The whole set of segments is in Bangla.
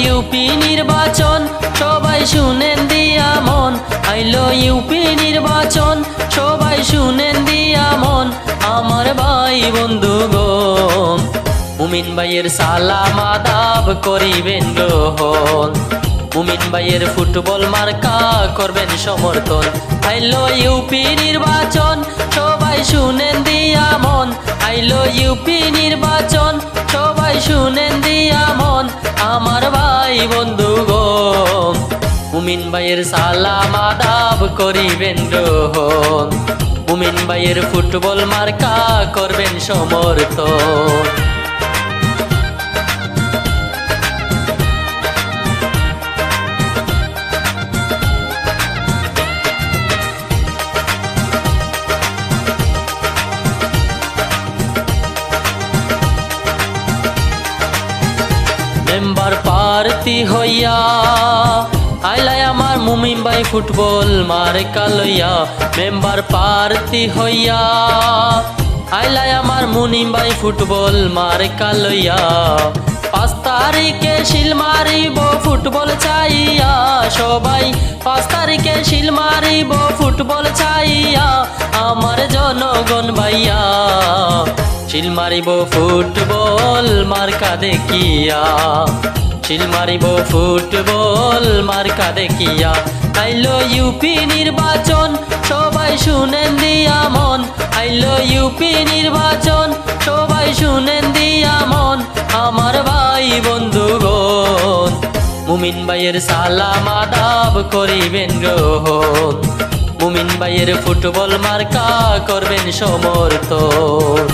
ইউপি নির্বাচন, সবাই শুনেন দিয়া মন। আইলো ইউপি নির্বাচন, সবাই শুনেন দিয়া মন। আমার ভাই বন্ধুগণ, মুমিন ভাইয়ের সালাম আদাব করিবেন গ্রহণ। মুমিন ভাইয়ের ফুটবল মার্কা করবেন সমর্থন। আইলো ইউপি নির্বাচন, সবাই শুনেন দিয়া মন। আইলো ইউপি নির্বাচন, সবাই শুনেন দিয়া মন। আমার ভাই বন্ধুগণ, মুমিন ভাইয়ের সালাম আদাব করিবেন গ্রহণ। মুমিন ভাইয়ের ফুটবল মার্কা করবেন সমর্থন। মেম্বার প্রার্থী হইয়া আইলাই আমার মুমিন ভাই ফুটবল মার্কা লইয়া। মেম্বার প্রার্থী হইয়া আইলাই আমার মুমিন ভাই ফুটবল মার্কা লইয়া। 5 তারিখে শিল মারিব ফুটবল চাইয়া, সবাই 5 তারিখে শিল মারিব ফুটবল চাইয়া। আমার জনগণ ভাইয়া শিল মারিব ফুটবল মার্কা দেখিয়া, শিল মারিব ফুটবল মার্কা দেখিয়া। আইলো ইউপি নির্বাচন, সবাই শুনেন দিয়া মন। আইলো ইউপি নির্বাচন, সবাই শুনেন দিয়া মন। আমার ভাই বন্ধুগণ, মুমিন ভাইয়ের সালাম আদাব করিবেন গ্রহণ। মুমিন ভাইয়ের ফুটবল মার্কা করবেন সমর্থন।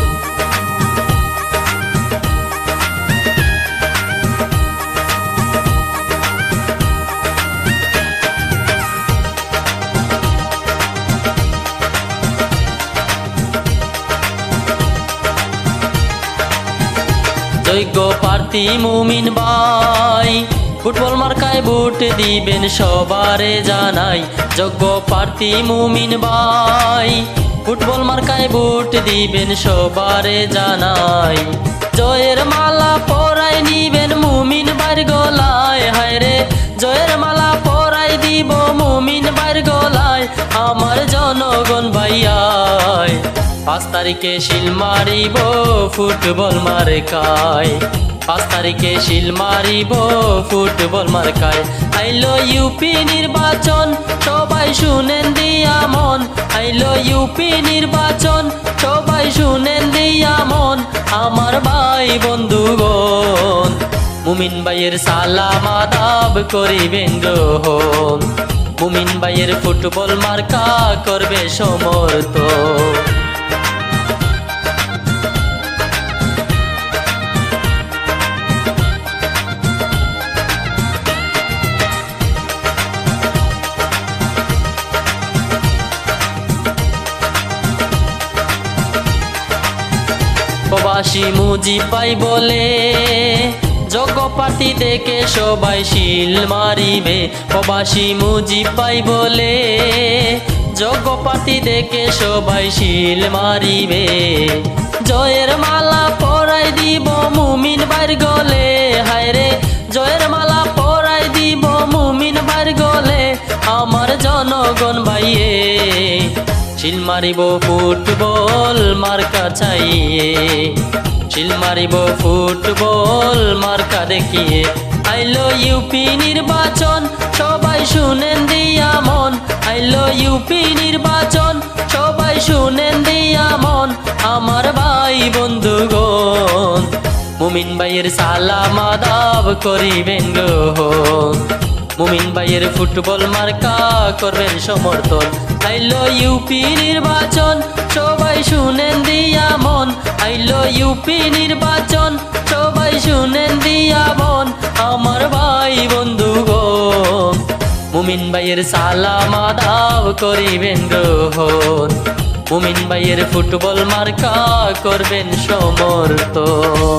যোগ্য প্রার্থী মুমিন ভাই, ফুটবল মার্কায় ভোট দিবেন সবারে জানাই। যোগ্য প্রার্থী মুমিন ভাই, ফুটবল মার্কায় ভোট দিবেন সবারে জানাই। জয়ের মালা পরাই নিবেন মুমিন ভাইয়ের গলায়, হায়রে জয়ের মালা পরাই দিব মুমিন ভাইয়ের গলায়। আমার জনগণ ভাইয়াই 5 তারিখে শিল মারিব ফুটবল মার্কায়। 5 তারিখে শিল মারিব ফুটবল মার্কায়। আইলো ইউপি নির্বাচন, সবাই শুনেন দিয়া মন। আইলো ইউপি নির্বাচন, সবাই শুনেন দিয়া মন। আমার ভাই বন্ধুগণ, মুমিন ভাইয়ের সালাম আদাব করিবেন গ্রহণ। মুমিন ভাইয়ের ফুটবল মার্কা করবে সমর্থন। প্রবাসী মুজিব ভাই বলে যোগ্য প্রার্থী দেখে সবাই শিল মারিবে। প্রবাসী মুজিব ভাই বলে যোগ্য প্রার্থী দেখে সবাই শিল মারিবে। জয়ের মালা পরাই দিব মুমিন ভাইয়ের গলে, হায়রে জয়ের মালা পরাই দিব মুমিন ভাইয়ের গলে। আমার জনগণ ভাইয়ে শিল মারিব ফুটবল মার্কা চাইয়ে, শিল মারিব ফুটবল মার্কা দেখিয়ে। আইলো ইউপি নির্বাচন, সবাই শুনেন দিয়া মন। আইলো ইউপি নির্বাচন, সবাই শুনেন দিয়া মন। আমার ভাই বন্ধুগণ, মুমিন ভাইয়ের সালাম আদাব করিবেন গ্রহণ। মুমিন ভাইয়ের ফুটবল মার্কা করবেন সমর্থন। আইলো ইউপি নির্বাচন, সবাই শুনেন দিয়া মন। আইলো ইউপি নির্বাচন, সবাই শুনেন দিয়া মন। আমার ভাই বন্ধুগণ, মুমিন ভাইয়ের সালাম আদাব করিবেন গ্রহণ। মুমিন ভাইয়ের ফুটবল মার্কা করবেন সমর্থন।